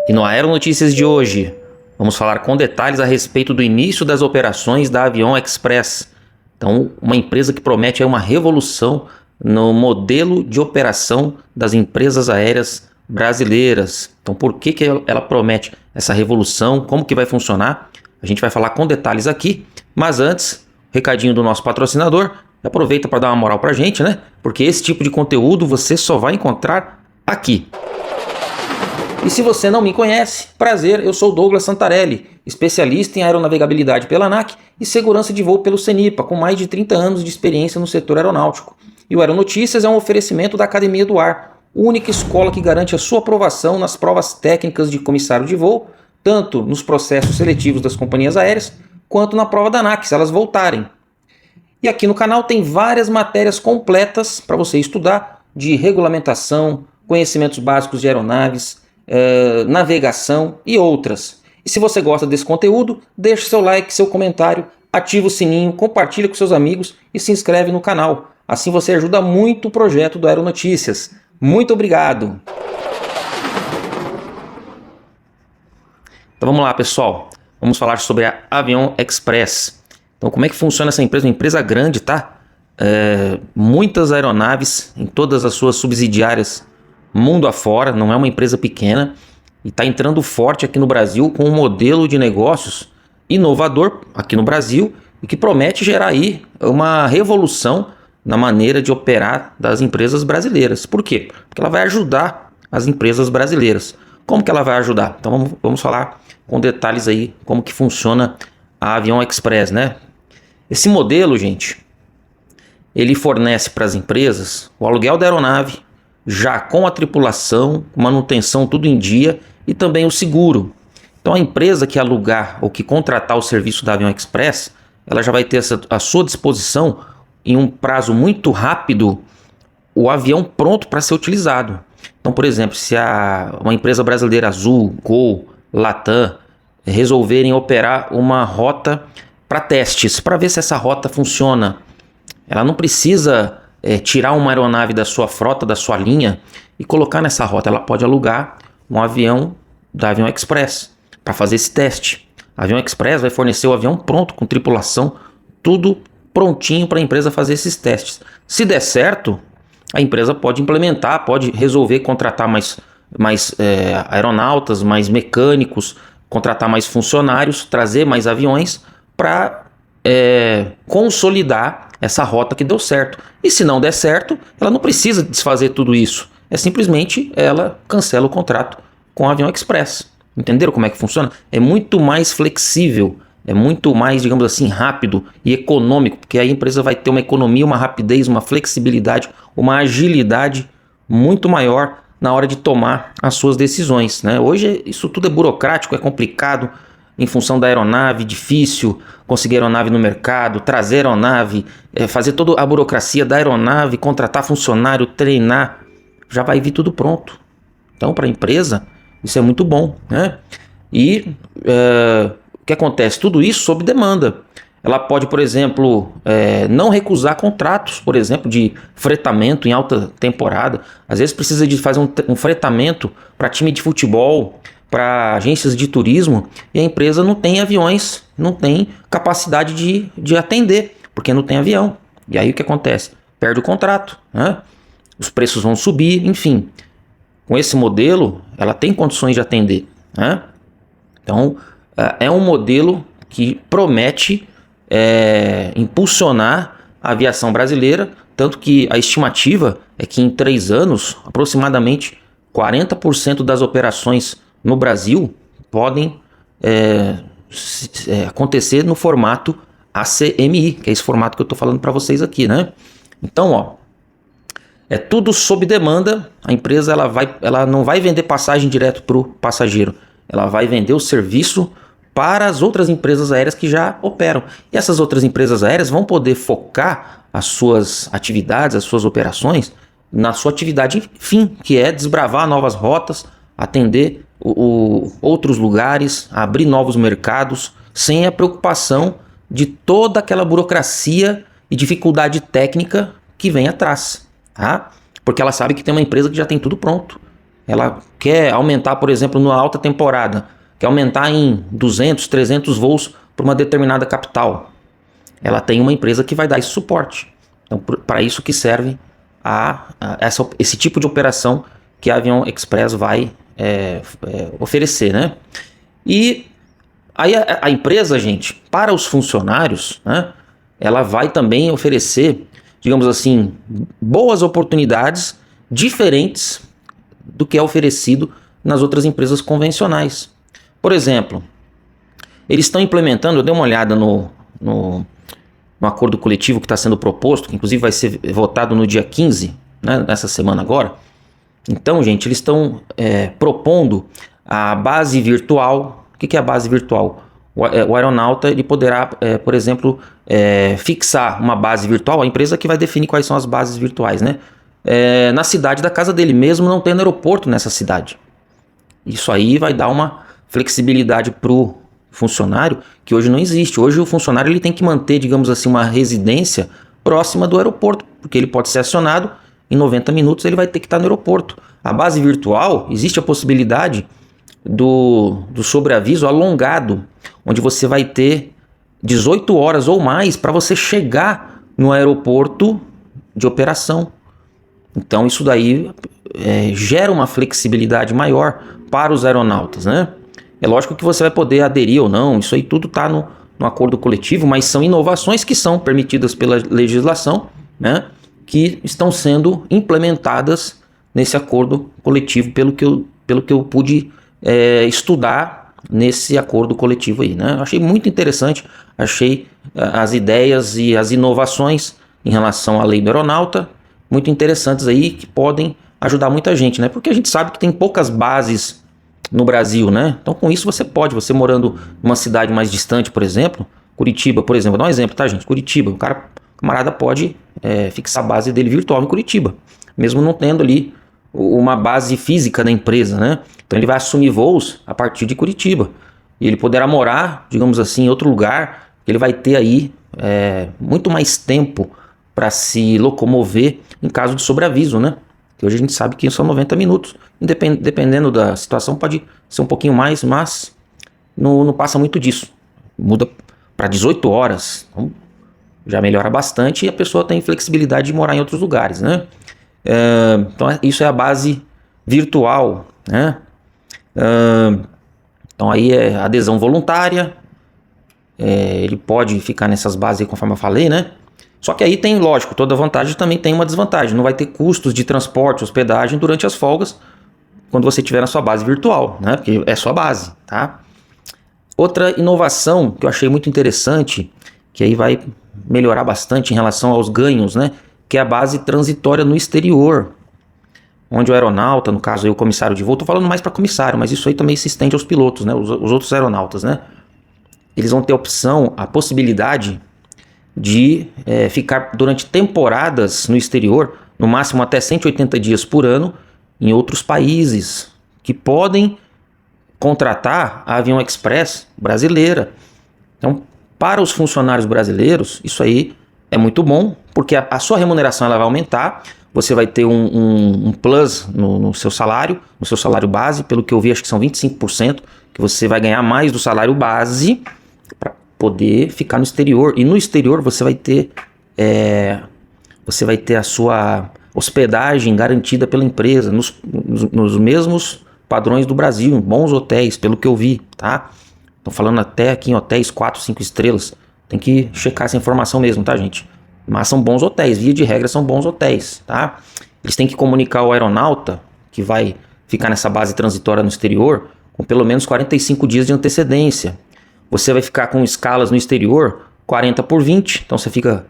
E no Aeronotícias de hoje, vamos falar com detalhes a respeito do início das operações da Avion Express. Então, uma empresa que promete aí uma revolução no modelo de operação das empresas aéreas brasileiras. Então, por que ela promete essa revolução? Como que vai funcionar? A gente vai falar com detalhes aqui. Mas antes, recadinho do nosso patrocinador. Aproveita para dar uma moral para a gente, né? Porque esse tipo de conteúdo você só vai encontrar aqui. E se você não me conhece, prazer, eu sou Douglas Santarelli, especialista em aeronavegabilidade pela ANAC e segurança de voo pelo CENIPA, com mais de 30 anos de experiência no setor aeronáutico. E o Aeronotícias é um oferecimento da Academia do Ar, única escola que garante a sua aprovação nas provas técnicas de comissário de voo, tanto nos processos seletivos das companhias aéreas, quanto na prova da ANAC, se elas voltarem. E aqui no canal tem várias matérias completas para você estudar de regulamentação, conhecimentos básicos de aeronaves, navegação e outras. E se você gosta desse conteúdo, deixe seu like, seu comentário, ativa o sininho, compartilha com seus amigos e se inscreve no canal. Assim você ajuda muito o projeto do Aeronotícias. Muito obrigado! Então vamos lá, pessoal. Vamos falar sobre a Avion Express. Então como é que funciona essa empresa? Uma empresa grande, tá? Muitas aeronaves em todas as suas subsidiárias mundo afora, não é uma empresa pequena e está entrando forte aqui no Brasil com um modelo de negócios inovador aqui no Brasil e que promete gerar aí uma revolução na maneira de operar das empresas brasileiras. Por quê? Porque ela vai ajudar as empresas brasileiras. Como que ela vai ajudar? Então vamos falar com detalhes aí como que funciona a Avion Express, né? Esse modelo, gente, ele fornece para as empresas o aluguel da aeronave, já com a tripulação, manutenção tudo em dia e também o seguro. Então a empresa que alugar ou que contratar o serviço da Avion Express, ela já vai ter à sua disposição em um prazo muito rápido o avião pronto para ser utilizado. Então, por exemplo, se uma empresa brasileira, Azul, Gol, Latam, resolverem operar uma rota para testes, para ver se essa rota funciona, ela não precisa tirar uma aeronave da sua frota, da sua linha e colocar nessa rota. Ela pode alugar um avião da Avion Express para fazer esse teste. A Avion Express vai fornecer o avião pronto, com tripulação, tudo prontinho para a empresa fazer esses testes. Se der certo, a empresa pode implementar, pode resolver contratar mais aeronautas, mais mecânicos, contratar mais funcionários, trazer mais aviões para consolidar essa rota que deu certo. E se não der certo, ela não precisa desfazer tudo isso. É simplesmente ela cancela o contrato com a Avion Express. Entenderam como é que funciona? É muito mais flexível, é muito mais, digamos assim, rápido e econômico, porque a empresa vai ter uma economia, uma rapidez, uma flexibilidade, uma agilidade muito maior na hora de tomar as suas decisões, né? Hoje isso tudo é burocrático, é complicado, em função da aeronave, difícil conseguir aeronave no mercado, trazer aeronave, fazer toda a burocracia da aeronave, contratar funcionário, treinar, já vai vir tudo pronto. Então, para a empresa, isso é muito bom, né? E o que acontece? Tudo isso sob demanda. Ela pode, por exemplo, não recusar contratos, por exemplo, de fretamento em alta temporada. Às vezes precisa de fazer um fretamento para time de futebol, para agências de turismo, e a empresa não tem aviões, não tem capacidade de atender, porque não tem avião. E aí o que acontece? Perde o contrato, né? Os preços vão subir, enfim. Com esse modelo, ela tem condições de atender, né? Então, é um modelo que promete impulsionar a aviação brasileira, tanto que a estimativa é que em 3 anos, aproximadamente 40% das operações no Brasil podem acontecer no formato ACMI, que é esse formato que eu estou falando para vocês aqui, né? Então, ó, é tudo sob demanda. A empresa ela não vai vender passagem direto para o passageiro, ela vai vender o serviço para as outras empresas aéreas que já operam. E essas outras empresas aéreas vão poder focar as suas atividades, as suas operações na sua atividade fim, que é desbravar novas rotas, atender outros lugares, abrir novos mercados, sem a preocupação de toda aquela burocracia e dificuldade técnica que vem atrás, tá? Porque ela sabe que tem uma empresa que já tem tudo pronto. ela quer aumentar, por exemplo, na alta temporada, quer aumentar em 200, 300 voos para uma determinada capital. Ela tem uma empresa que vai dar esse suporte. Então, para isso que serve esse tipo de operação que a Avion Express vai oferecer, né? E aí a empresa, gente, para os funcionários, né, ela vai também oferecer, digamos assim, boas oportunidades diferentes do que é oferecido nas outras empresas convencionais. Por exemplo, eles estão implementando, eu dei uma olhada no acordo coletivo que está sendo proposto, que inclusive vai ser votado no dia 15, né, nessa semana agora. Então, gente, eles estão propondo a base virtual. O que é a base virtual? O aeronauta ele poderá, por exemplo, fixar uma base virtual, a empresa que vai definir quais são as bases virtuais, né? Na cidade da casa dele, mesmo não tendo aeroporto nessa cidade. Isso aí vai dar uma flexibilidade para o funcionário que hoje não existe. Hoje o funcionário ele tem que manter, digamos assim, uma residência próxima do aeroporto, porque ele pode ser acionado, em 90 minutos ele vai ter que estar no aeroporto. A base virtual, existe a possibilidade do sobreaviso alongado, onde você vai ter 18 horas ou mais para você chegar no aeroporto de operação. Então isso daí gera uma flexibilidade maior para os aeronautas, né? É lógico que você vai poder aderir ou não, isso aí tudo está no acordo coletivo, mas são inovações que são permitidas pela legislação, né, que estão sendo implementadas nesse acordo coletivo, pelo que eu pude estudar nesse acordo coletivo aí, né? Eu achei muito interessante, achei as ideias e as inovações em relação à lei do aeronauta muito interessantes aí, que podem ajudar muita gente, né? Porque a gente sabe que tem poucas bases no Brasil, né? Então com isso você morando numa cidade mais distante, por exemplo, Curitiba, por exemplo, vou dar um exemplo, tá, gente? Curitiba, o camarada pode fixar a base dele virtual em Curitiba, mesmo não tendo ali uma base física da empresa, né? Então ele vai assumir voos a partir de Curitiba e ele poderá morar, digamos assim, em outro lugar. Ele vai ter aí muito mais tempo para se locomover em caso de sobreaviso, né? Que hoje a gente sabe que são 90 minutos. Dependendo da situação, pode ser um pouquinho mais, mas não passa muito disso. Muda para 18 horas. Então, já melhora bastante e a pessoa tem flexibilidade de morar em outros lugares, né? Então, isso é a base virtual, né? Então, aí é adesão voluntária. Ele pode ficar nessas bases aí, conforme eu falei, né? Só que aí tem, lógico, toda vantagem também tem uma desvantagem. Não vai ter custos de transporte, hospedagem durante as folgas, quando você estiver na sua base virtual, né? Porque é sua base, tá? Outra inovação que eu achei muito interessante, que aí vai melhorar bastante em relação aos ganhos, né? Que é a base transitória no exterior, onde o aeronauta, no caso aí o comissário de voo, tô falando mais para comissário, mas isso aí também se estende aos pilotos, né? Os outros aeronautas, né? Eles vão ter a possibilidade de ficar durante temporadas no exterior, no máximo até 180 dias por ano, em outros países, que podem contratar a Avion Express brasileira. Então, para os funcionários brasileiros, isso aí é muito bom, porque a sua remuneração ela vai aumentar, você vai ter um plus no seu salário base, pelo que eu vi, acho que são 25%, que você vai ganhar mais do salário base para poder ficar no exterior. E no exterior você vai ter a sua hospedagem garantida pela empresa, nos mesmos padrões do Brasil, em bons hotéis, pelo que eu vi, tá? Tô falando até aqui em hotéis 4, 5 estrelas. Tem que checar essa informação mesmo, tá, gente? Mas são bons hotéis, via de regra são bons hotéis, tá? Eles têm que comunicar ao aeronauta que vai ficar nessa base transitória no exterior com pelo menos 45 dias de antecedência. Você vai ficar com escalas no exterior 40 por 20, então você fica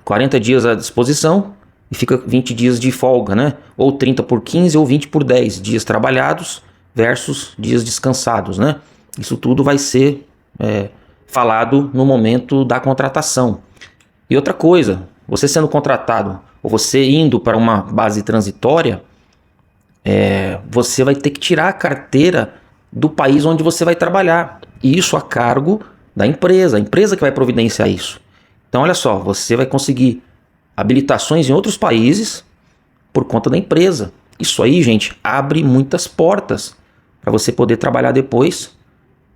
40 dias à disposição e fica 20 dias de folga, né? Ou 30 por 15 ou 20 por 10 dias trabalhados versus dias descansados, né? Isso tudo vai ser falado no momento da contratação. E outra coisa, você sendo contratado ou você indo para uma base transitória, você vai ter que tirar a carteira do país onde você vai trabalhar. E isso a cargo da empresa, a empresa que vai providenciar isso. Então olha só, você vai conseguir habilitações em outros países por conta da empresa. Isso aí, gente, abre muitas portas para você poder trabalhar depois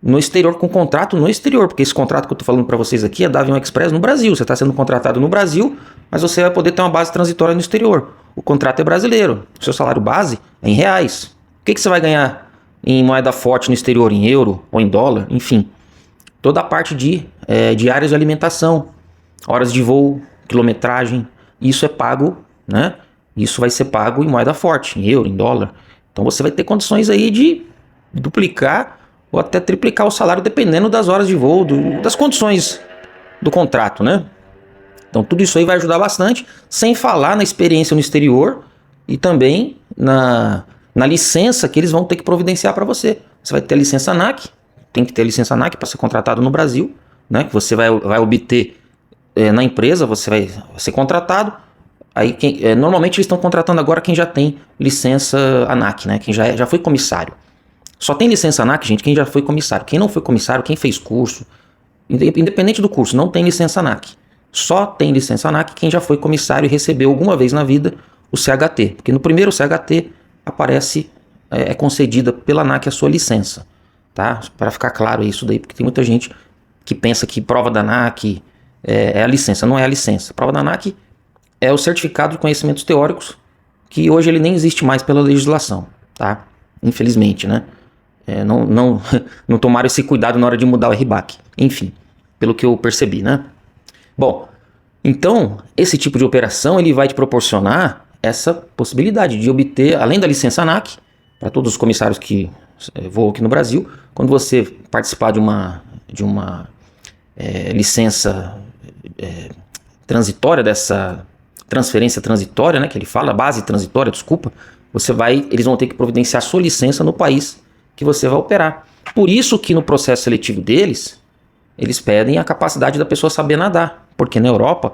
no exterior, com contrato no exterior, porque esse contrato que eu estou falando para vocês aqui é da Avião Express no Brasil. Você está sendo contratado no Brasil, mas você vai poder ter uma base transitória no exterior. O contrato é brasileiro, o seu salário base é em reais. O que você vai ganhar em moeda forte no exterior, em euro ou em dólar, enfim. Toda a parte de diárias de alimentação, horas de voo, quilometragem, isso é pago, né? Isso vai ser pago em moeda forte, em euro, em dólar. Então você vai ter condições aí de duplicar ou até triplicar o salário, dependendo das horas de voo, das condições do contrato, né? Então tudo isso aí vai ajudar bastante, sem falar na experiência no exterior e também na licença que eles vão ter que providenciar para você. Você vai ter a licença ANAC, tem que ter a licença ANAC para ser contratado no Brasil, né? Que você vai obter na empresa, você vai ser contratado. Aí normalmente eles estão contratando agora quem já tem licença ANAC, né? Quem já foi comissário. Só tem licença ANAC, gente, quem já foi comissário. Quem não foi comissário, quem fez curso, independente do curso, não tem licença ANAC. Só tem licença ANAC quem já foi comissário e recebeu alguma vez na vida o CHT. Porque no primeiro CHT aparece, é concedida pela ANAC a sua licença. Tá? Para ficar claro isso daí, porque tem muita gente que pensa que prova da ANAC é a licença. Não é a licença. A prova da ANAC é o certificado de conhecimentos teóricos, que hoje ele nem existe mais pela legislação. Tá? Infelizmente, né? Não tomaram esse cuidado na hora de mudar o RBAC. Enfim, pelo que eu percebi, né? Bom, então, esse tipo de operação ele vai te proporcionar essa possibilidade de obter, além da licença ANAC, para todos os comissários que voam aqui no Brasil, quando você participar de uma licença transitória, dessa transferência transitória, né, que ele fala, base transitória, desculpa, eles vão ter que providenciar a sua licença no país que você vai operar. Por isso que no processo seletivo deles, eles pedem a capacidade da pessoa saber nadar, porque na Europa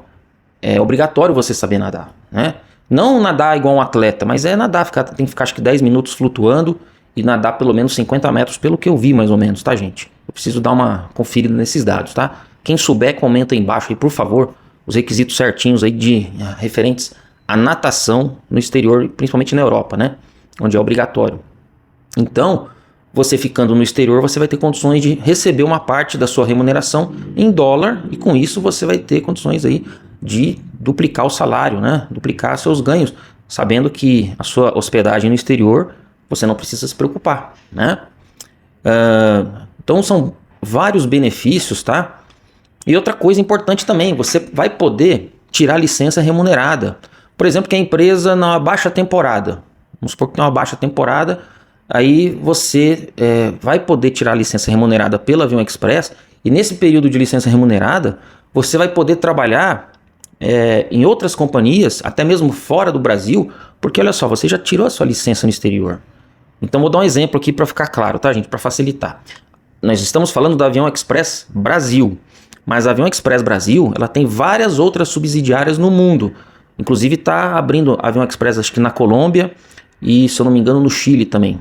é obrigatório você saber nadar, né? Não nadar igual um atleta, mas é nadar, tem que ficar acho que 10 minutos flutuando e nadar pelo menos 50 metros, pelo que eu vi mais ou menos, tá, gente? Eu preciso dar uma conferida nesses dados, tá? Quem souber, comenta aí embaixo aí, por favor, os requisitos certinhos aí referentes à natação no exterior, principalmente na Europa, né? Onde é obrigatório. Então, você ficando no exterior, você vai ter condições de receber uma parte da sua remuneração em dólar e com isso você vai ter condições aí de duplicar o salário, né? Duplicar seus ganhos, sabendo que a sua hospedagem no exterior você não precisa se preocupar, né? Então são vários benefícios, tá? E outra coisa importante também, você vai poder tirar licença remunerada. Por exemplo, que a empresa na baixa temporada, vamos supor que tem uma baixa temporada, aí você vai poder tirar a licença remunerada pelo Avião Express e nesse período de licença remunerada você vai poder trabalhar em outras companhias, até mesmo fora do Brasil, porque olha só, você já tirou a sua licença no exterior. Então vou dar um exemplo aqui para ficar claro, tá, gente? Para facilitar. Nós estamos falando do Avião Express Brasil, mas a Avião Express Brasil ela tem várias outras subsidiárias no mundo. Inclusive está abrindo Avião Express acho que na Colômbia e, se eu não me engano, no Chile também.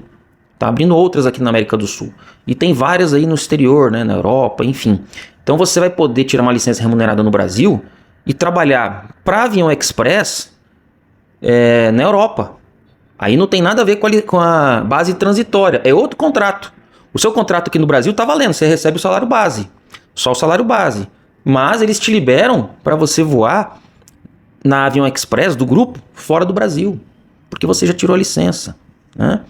Está abrindo outras aqui na América do Sul. E tem várias aí no exterior, né, na Europa, enfim. Então você vai poder tirar uma licença remunerada no Brasil e trabalhar para Avião Express na Europa. Aí não tem nada a ver com a base transitória. É outro contrato. O seu contrato aqui no Brasil está valendo. Você recebe o salário base. Só o salário base. Mas eles te liberam para você voar na Avião Express do grupo fora do Brasil. Porque você já tirou a licença, né?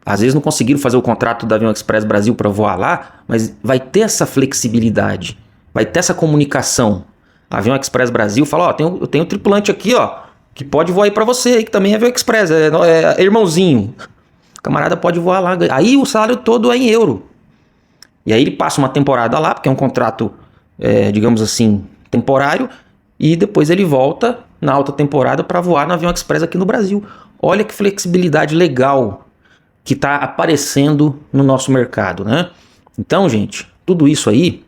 Às vezes não conseguiram fazer o contrato da Avião Express Brasil para voar lá, mas vai ter essa flexibilidade. Vai ter essa comunicação. A Avião Express Brasil fala, eu tenho um tripulante aqui, ó, que pode voar aí para você, aí, que também é Avião Express, é irmãozinho. O camarada pode voar lá. Aí o salário todo é em euro. E aí ele passa uma temporada lá, porque é um contrato, digamos assim, temporário, e depois ele volta na alta temporada para voar no Avião Express aqui no Brasil. Olha que flexibilidade legal que está aparecendo no nosso mercado, né? Então, gente, tudo isso aí,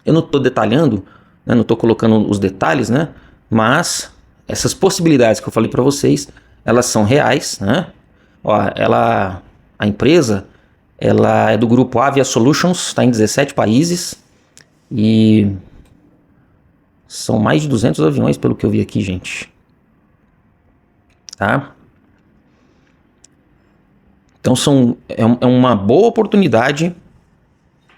eu não estou detalhando, né, não estou colocando os detalhes, né? Mas essas possibilidades que eu falei para vocês, elas são reais, né? Ó, a empresa, ela é do grupo Avia Solutions, está em 17 países e são mais de 200 aviões pelo que eu vi aqui, gente. Tá? Então é uma boa oportunidade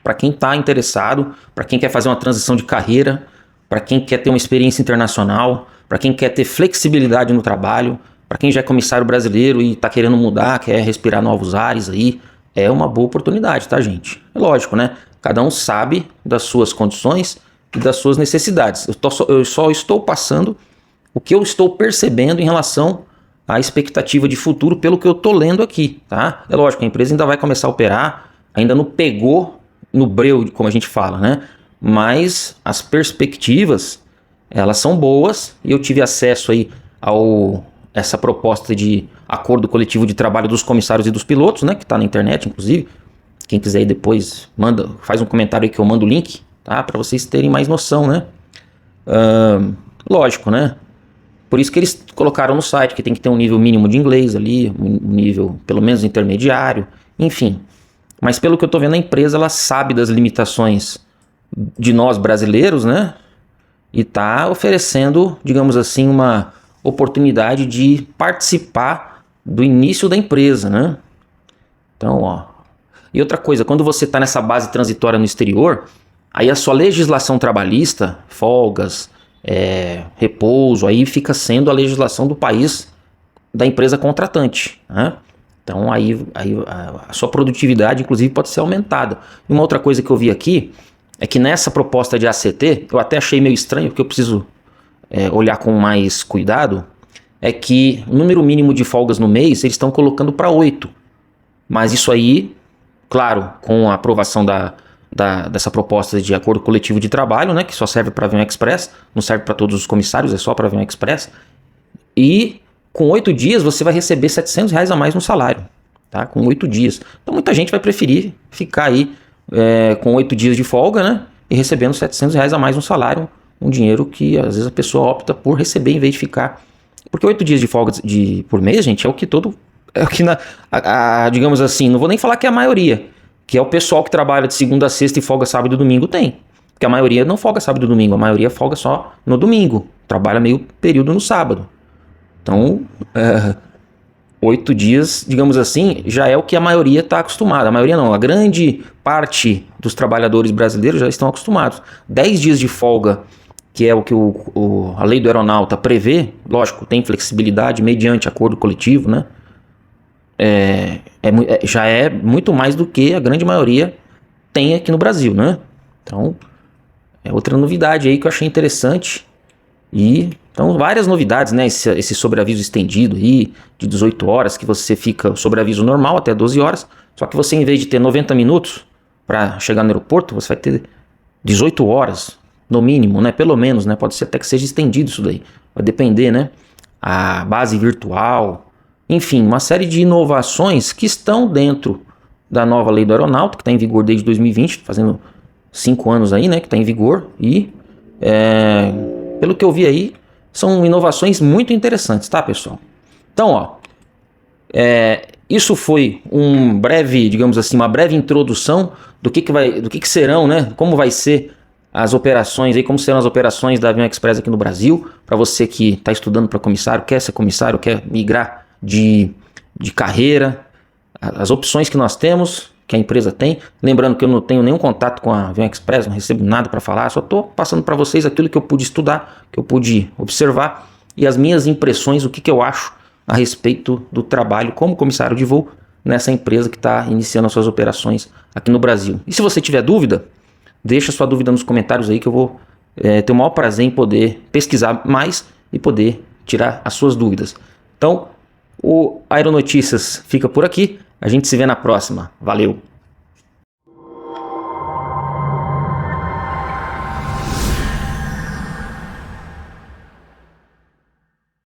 para quem está interessado, para quem quer fazer uma transição de carreira, para quem quer ter uma experiência internacional, para quem quer ter flexibilidade no trabalho, para quem já é comissário brasileiro e está querendo mudar, quer respirar novos ares aí. É uma boa oportunidade, tá, gente? É lógico, né? Cada um sabe das suas condições e das suas necessidades. Eu só estou passando o que eu estou percebendo em relação à expectativa de futuro pelo que eu estou lendo aqui, tá? É lógico, a empresa ainda vai começar a operar, ainda não pegou no breu, como a gente fala, né? Mas as perspectivas, elas são boas e eu tive acesso aí essa proposta de acordo coletivo de trabalho dos comissários e dos pilotos, né? Que está na internet, inclusive. Quem quiser aí depois, faz um comentário aí que eu mando o link, tá? Para vocês terem mais noção, né? Lógico, né? Por isso que eles colocaram no site que tem que ter um nível mínimo de inglês ali, um nível pelo menos intermediário, enfim. Mas pelo que eu tô vendo, a empresa ela sabe das limitações de nós brasileiros, né? E tá oferecendo, digamos assim, uma oportunidade de participar do início da empresa, né? Então, ó. E outra coisa, quando você tá nessa base transitória no exterior, aí a sua legislação trabalhista, folgas, repouso, aí fica sendo a legislação do país da empresa contratante, né? Então aí a sua produtividade inclusive pode ser aumentada. E uma outra coisa que eu vi aqui é que nessa proposta de ACT, eu até achei meio estranho, porque eu preciso olhar com mais cuidado, é que o número mínimo de folgas no mês eles estão colocando para 8. Mas isso aí, claro, com a aprovação dessa proposta de acordo coletivo de trabalho, né, que só serve para avião express, não serve para todos os comissários, é só para avião express. E com 8 dias você vai receber R$700 a mais no salário, tá? Com 8 dias. Então muita gente vai preferir ficar aí com 8 dias de folga, né? E recebendo R$700 a mais no salário, um dinheiro que às vezes a pessoa opta por receber em vez de ficar. Porque 8 dias de folga por mês, gente, digamos assim, não vou nem falar que é a maioria, que é o pessoal que trabalha de segunda a sexta e folga sábado e domingo tem. Porque a maioria não folga sábado e domingo, a maioria folga só no domingo, trabalha meio período no sábado. Então, 8 dias, digamos assim, já é o que a maioria está acostumada. A maioria não, a grande parte dos trabalhadores brasileiros já estão acostumados. 10 dias de folga, que é o que a lei do aeronauta prevê, lógico, tem flexibilidade mediante acordo coletivo, né? Já é muito mais do que a grande maioria tem aqui no Brasil, né? Então, é outra novidade aí que eu achei interessante. Então, várias novidades, né? Esse sobreaviso estendido aí, de 18 horas, que você fica sobreaviso normal até 12 horas. Só que você, em vez de ter 90 minutos para chegar no aeroporto, você vai ter 18 horas, no mínimo, né? Pelo menos, né? Pode ser até que seja estendido isso daí. Vai depender, né? A base virtual, enfim, uma série de inovações que estão dentro da nova lei do aeronáutico, que está em vigor desde 2020, fazendo 5 anos aí, né? Que está em vigor e... pelo que eu vi aí, são inovações muito interessantes, tá, pessoal? Então, ó, isso foi um breve, digamos assim, uma breve introdução do que serão, né? Como vai ser as operações aí, como serão as operações da Avião Express aqui no Brasil, para você que está estudando para comissário, quer ser comissário, quer migrar de carreira, as opções que nós temos, que a empresa tem. Lembrando que eu não tenho nenhum contato com a Avião Express, não recebo nada para falar, só estou passando para vocês aquilo que eu pude estudar, que eu pude observar e as minhas impressões, o que eu acho a respeito do trabalho como comissário de voo nessa empresa que está iniciando as suas operações aqui no Brasil. E se você tiver dúvida, deixa sua dúvida nos comentários aí que eu vou ter o maior prazer em poder pesquisar mais e poder tirar as suas dúvidas. Então, o Aeronotícias fica por aqui. A gente se vê na próxima. Valeu!